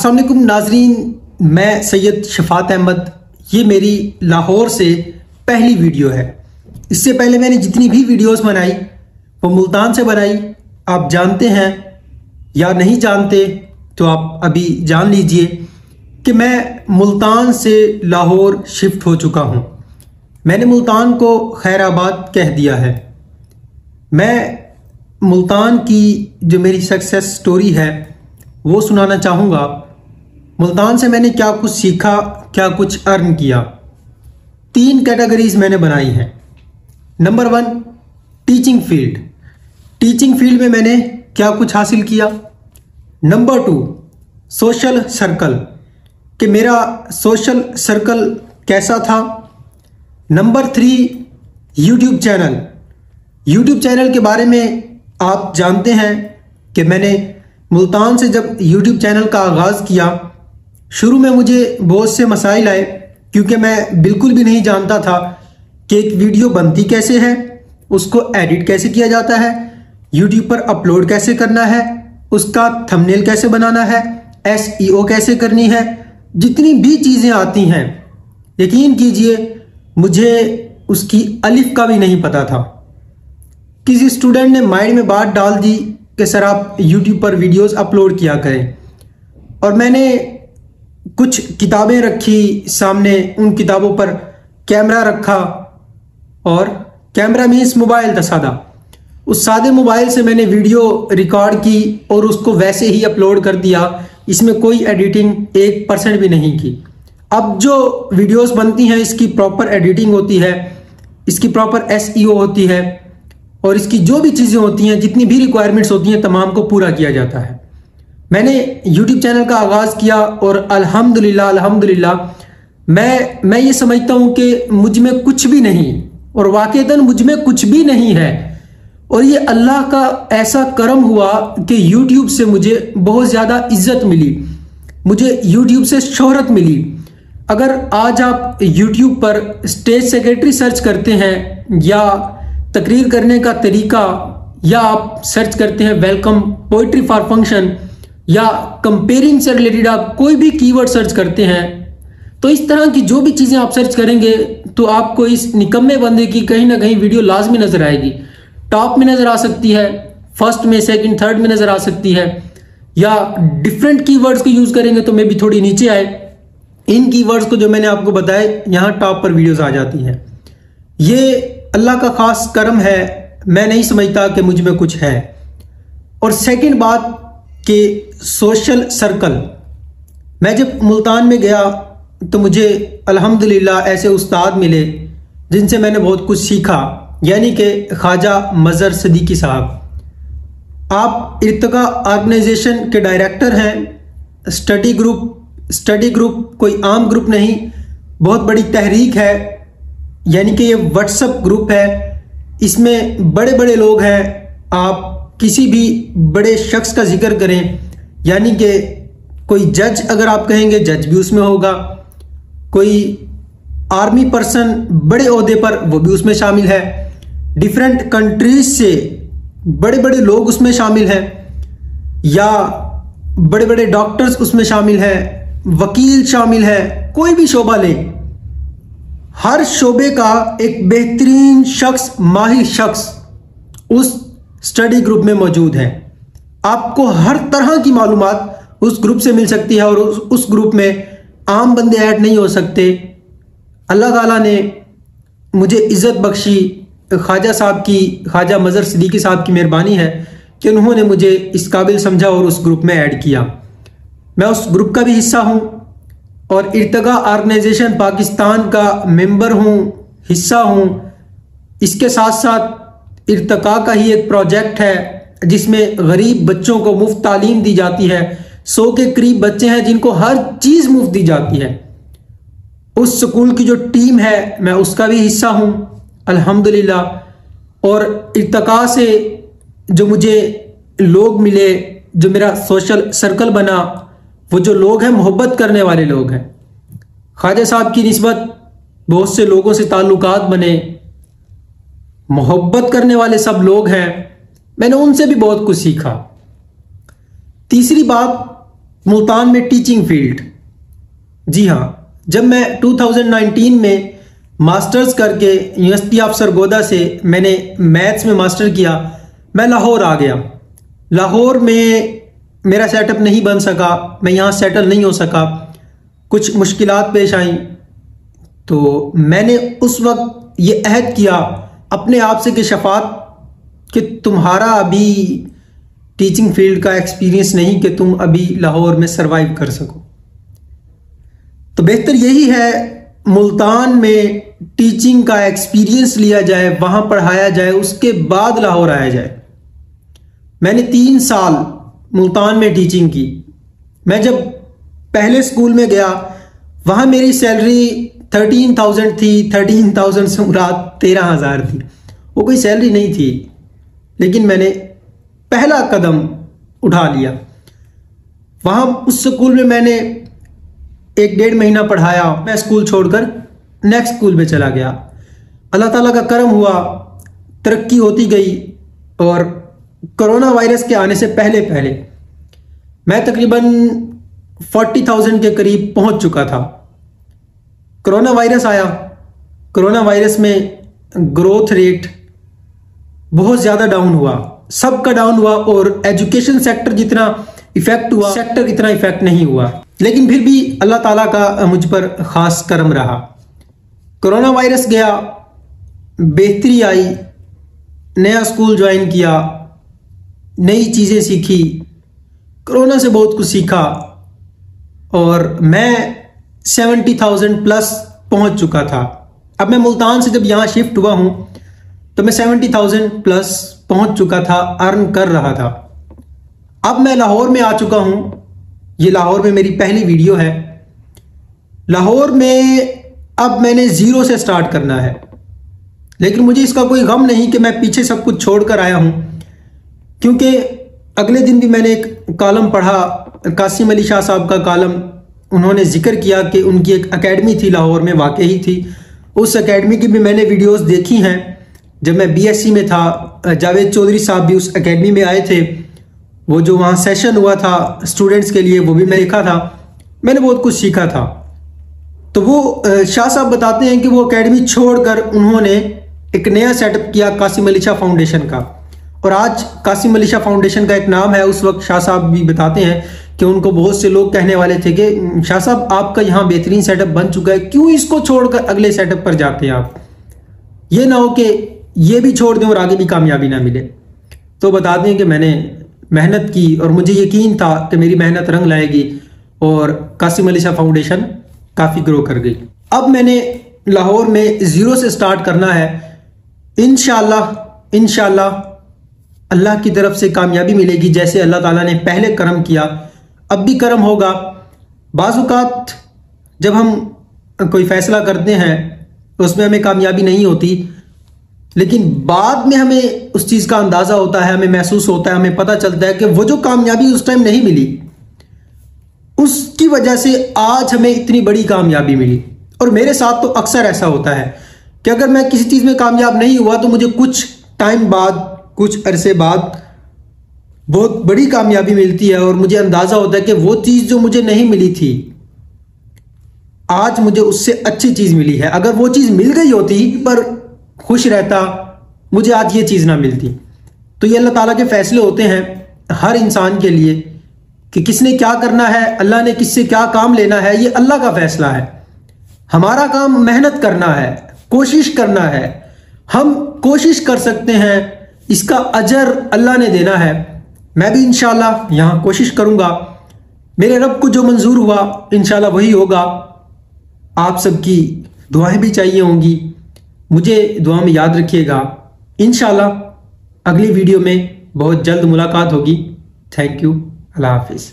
अस्सलाम वालेकुम नाजरीन, मैं सैयद शफात अहमद। ये मेरी लाहौर से पहली वीडियो है। इससे पहले मैंने जितनी भी वीडियोस बनाई वो मुल्तान से बनाई। आप जानते हैं या नहीं जानते तो आप अभी जान लीजिए कि मैं मुल्तान से लाहौर शिफ्ट हो चुका हूँ। मैंने मुल्तान को खैराबाद कह दिया है। मैं मुल्तान की जो मेरी सक्सेस स्टोरी है वो सुनाना चाहूँगा। मुल्तान से मैंने क्या कुछ सीखा, क्या कुछ अर्न किया। 3 कैटेगरीज मैंने बनाई हैं। Number 1, teaching field. Teaching field में मैंने क्या कुछ हासिल किया। नंबर 2, सोशल सर्कल, कि मेरा सोशल सर्कल कैसा था। Number 3, YouTube channel. YouTube channel के बारे में आप जानते हैं कि मैंने मुल्तान से जब यूट्यूब चैनल का आगाज़ किया, शुरू में मुझे बहुत से मसाइल आए क्योंकि मैं बिल्कुल भी नहीं जानता था कि एक वीडियो बनती कैसे है, उसको एडिट कैसे किया जाता है, यूट्यूब पर अपलोड कैसे करना है, उसका थंबनेल कैसे बनाना है, SEO कैसे करनी है। जितनी भी चीज़ें आती हैं, यकीन कीजिए मुझे उसकी अलिफ का भी नहीं पता था। किसी स्टूडेंट ने माइंड में बात डाल दी कि सर आप यूट्यूब पर वीडियोस अपलोड किया करें, और मैंने कुछ किताबें रखी सामने, उन किताबों पर कैमरा रखा, और कैमरा मीन्स मोबाइल था सादा। उस सादे मोबाइल से मैंने वीडियो रिकॉर्ड की और उसको वैसे ही अपलोड कर दिया। इसमें कोई एडिटिंग 1% भी नहीं की। अब जो वीडियोस बनती हैं इसकी प्रॉपर एडिटिंग होती है, इसकी प्रॉपर SEO होती है, और इसकी जो भी चीज़ें होती हैं, जितनी भी रिक्वायरमेंट्स होती हैं, तमाम को पूरा किया जाता है। मैंने यूट्यूब चैनल का आगाज़ किया और अल्हम्दुलिल्लाह मैं ये समझता हूँ कि मुझ में कुछ भी नहीं, और वाक़ईतन मुझ में कुछ भी नहीं है। और ये अल्लाह का ऐसा करम हुआ कि यूट्यूब से मुझे बहुत ज़्यादा इज्जत मिली, मुझे यूट्यूब से शोहरत मिली। अगर आज आप यूट्यूब पर स्टेज सेक्रेटरी सर्च करते हैं, या तकरीर करने का तरीका, या आप सर्च करते हैं वेलकम पोइट्री फॉर फंक्शन, या कंपेयरिंग से रिलेटेड आप कोई भी कीवर्ड सर्च करते हैं, तो इस तरह की जो भी चीज़ें आप सर्च करेंगे तो आपको इस निकम्मे बंदे की कहीं ना कहीं वीडियो लाजमी नज़र आएगी। टॉप में नज़र आ सकती है, फर्स्ट में, सेकंड, थर्ड में नज़र आ सकती है, या डिफरेंट कीवर्ड्स को यूज़ करेंगे तो मे भी थोड़ी नीचे आए। इन कीवर्ड्स को जो मैंने आपको बताए, यहाँ टॉप पर वीडियोस आ जाती हैं। ये अल्लाह का खास करम है। मैं नहीं समझता कि मुझ में कुछ है। और सेकंड बात कि सोशल सर्कल, मैं जब मुल्तान में गया तो मुझे अल्हम्दुलिल्लाह ऐसे उस्ताद मिले जिनसे मैंने बहुत कुछ सीखा, यानी कि ख्वाजा मज़हर सिद्दीकी साहब। आप इर्तिका ऑर्गेनाइजेशन के डायरेक्टर हैं। स्टडी ग्रुप कोई आम ग्रुप नहीं, बहुत बड़ी तहरीक है, यानी कि ये व्हाट्सएप ग्रुप है। इसमें बड़े बड़े लोग हैं। आप किसी भी बड़े शख्स का जिक्र करें, यानी कि कोई जज अगर आप कहेंगे, जज भी उसमें होगा। कोई आर्मी पर्सन बड़े ओहदे पर, वो भी उसमें शामिल है। डिफरेंट कंट्रीज से बड़े बड़े लोग उसमें शामिल हैं, या बड़े बड़े डॉक्टर्स उसमें शामिल हैं, वकील शामिल है। कोई भी शोबा लें, हर शोबे का एक बेहतरीन शख्स, माहिर शख्स उस स्टडी ग्रुप में मौजूद है। आपको हर तरह की मालूमात उस ग्रुप से मिल सकती है, और उस ग्रुप में आम बंदे ऐड नहीं हो सकते। अल्लाह ताला ने मुझे इज़्ज़त बख्शी। ख्वाजा साहब की, ख्वाजा मज़हर सिद्दीकी साहब की मेहरबानी है कि उन्होंने मुझे इस काबिल समझा और उस ग्रुप में ऐड किया। मैं उस ग्रुप का भी हिस्सा हूँ, और इर्तिका ऑर्गेनाइजेशन पाकिस्तान का मेंबर हूँ, हिस्सा हूँ। इसके साथ साथ इर्तिका का ही एक प्रोजेक्ट है जिसमें गरीब बच्चों को मुफ्त तालीम दी जाती है। 100 के करीब बच्चे हैं जिनको हर चीज़ मुफ्त दी जाती है। उस स्कूल की जो टीम है, मैं उसका भी हिस्सा हूँ अल्हम्दुलिल्लाह। और इर्तिका से जो मुझे लोग मिले, जो मेरा सोशल सर्कल बना, वो जो लोग हैं मोहब्बत करने वाले लोग हैं। ख्वाजा साहब की निस्बत बहुत से लोगों से ताल्लुकात बने, मोहब्बत करने वाले सब लोग हैं। मैंने उनसे भी बहुत कुछ सीखा। तीसरी बात मुल्तान में टीचिंग फील्ड। जी हाँ, जब मैं 2019 में मास्टर्स करके यूनिवर्सिटी ऑफ सरगोदा से मैंने मैथ्स में मास्टर किया, मैं लाहौर आ गया। लाहौर में मेरा सेटअप नहीं बन सका, मैं यहाँ सेटल नहीं हो सका, कुछ मुश्किलात पेश आई। तो मैंने उस वक्त ये अहद किया अपने आप से कि शफात, कि तुम्हारा अभी टीचिंग फील्ड का एक्सपीरियंस नहीं कि तुम अभी लाहौर में सरवाइव कर सको। तो बेहतर यही है मुल्तान में टीचिंग का एक्सपीरियंस लिया जाए, वहां पढ़ाया जाए, उसके बाद लाहौर आया जाए। मैंने 3 साल मुल्तान में टीचिंग की। मैं जब पहले स्कूल में गया, वहां मेरी सैलरी 13,000 थी। 13,000 से मुराद 13,000 थी। वो कोई सैलरी नहीं थी, लेकिन मैंने पहला कदम उठा लिया। वहां उस स्कूल में मैंने 1-1.5 महीना पढ़ाया। मैं स्कूल छोड़कर नेक्स्ट स्कूल में चला गया। अल्लाह ताला का करम हुआ, तरक्की होती गई। और कोरोना वायरस के आने से पहले पहले मैं तकरीबन 40,000 के करीब पहुंच चुका था। कोरोना वायरस आया। कोरोना वायरस में ग्रोथ रेट बहुत ज़्यादा डाउन हुआ, सबका डाउन हुआ। और एजुकेशन सेक्टर जितना इफेक्ट हुआ, सेक्टर इतना इफेक्ट नहीं हुआ। लेकिन फिर भी अल्लाह ताला का मुझ पर ख़ास करम रहा। कोरोना वायरस गया, बेहतरी आई, नया स्कूल ज्वाइन किया, नई चीज़ें सीखी, कोरोना से बहुत कुछ सीखा। और मैं 70,000 प्लस पहुंच चुका था। अब मैं मुल्तान से जब यहाँ शिफ्ट हुआ हूँ तो मैं 70,000 प्लस पहुंच चुका था, अर्न कर रहा था। अब मैं लाहौर में आ चुका हूँ। ये लाहौर में मेरी पहली वीडियो है। लाहौर में अब मैंने ज़ीरो से स्टार्ट करना है, लेकिन मुझे इसका कोई गम नहीं कि मैं पीछे सब कुछ छोड़कर आया हूँ। क्योंकि अगले दिन भी मैंने एक कॉलम पढ़ा, कासिम अली शाह साहब का कॉलम। उन्होंने जिक्र किया कि उनकी एक एकेडमी थी लाहौर में, वाकई थी। उस एकेडमी की भी मैंने वीडियोस देखी हैं। जब मैं बीएससी में था, जावेद चौधरी साहब भी उस एकेडमी में आए थे। वो जो वहाँ सेशन हुआ था स्टूडेंट्स के लिए, वो भी मैं देखा था। मैंने बहुत कुछ सीखा था। तो वो शाह साहब बताते हैं कि वो एकेडमी छोड़कर उन्होंने एक नया सेटअप किया कासिम अली शाह फाउंडेशन का। और आज कासिम अली शाह फाउंडेशन का एक नाम है। उस वक्त शाह साहब भी बताते हैं कि उनको बहुत से लोग कहने वाले थे कि शाह साहब आपका यहाँ बेहतरीन सेटअप बन चुका है, क्यों इसको छोड़कर अगले सेटअप पर जाते हैं आप? ये ना हो कि ये भी छोड़ दें और आगे भी कामयाबी ना मिले। तो बताते हैं कि मैंने मेहनत की और मुझे यकीन था कि मेरी मेहनत रंग लाएगी और कासिम अली शाह फाउंडेशन काफ़ी ग्रो कर गई। अब मैंने लाहौर में ज़ीरो से स्टार्ट करना है। इंशाल्लाह अल्लाह की तरफ से कामयाबी मिलेगी। जैसे अल्लाह ताला ने पहले करम किया, अब भी करम होगा। बाज़-औक़ात जब हम कोई फ़ैसला करते हैं उसमें हमें कामयाबी नहीं होती, लेकिन बाद में हमें उस चीज़ का अंदाज़ा होता है, हमें महसूस होता है, हमें पता चलता है कि वो जो कामयाबी उस टाइम नहीं मिली, उसकी वजह से आज हमें इतनी बड़ी कामयाबी मिली। और मेरे साथ तो अक्सर ऐसा होता है कि अगर मैं किसी चीज़ में कामयाब नहीं हुआ तो मुझे कुछ टाइम बाद, कुछ अरसे बाद बहुत बड़ी कामयाबी मिलती है और मुझे अंदाज़ा होता है कि वो चीज़ जो मुझे नहीं मिली थी, आज मुझे उससे अच्छी चीज़ मिली है। अगर वो चीज़ मिल गई होती पर खुश रहता, मुझे आज ये चीज़ ना मिलती। तो ये अल्लाह ताला के फैसले होते हैं हर इंसान के लिए कि किसने क्या करना है, अल्लाह ने किससे क्या काम लेना है, ये अल्लाह का फैसला है। हमारा काम मेहनत करना है, कोशिश करना है। हम कोशिश कर सकते हैं, इसका अजर अल्लाह ने देना है। मैं भी इंशाल्लाह यहाँ कोशिश करूँगा। मेरे रब को जो मंजूर हुआ इंशाल्लाह वही होगा। आप सबकी दुआएं भी चाहिए होंगी, मुझे दुआ में याद रखिएगा। इंशाल्लाह अगली वीडियो में बहुत जल्द मुलाकात होगी। Thank you. अल्लाह हाफिज़।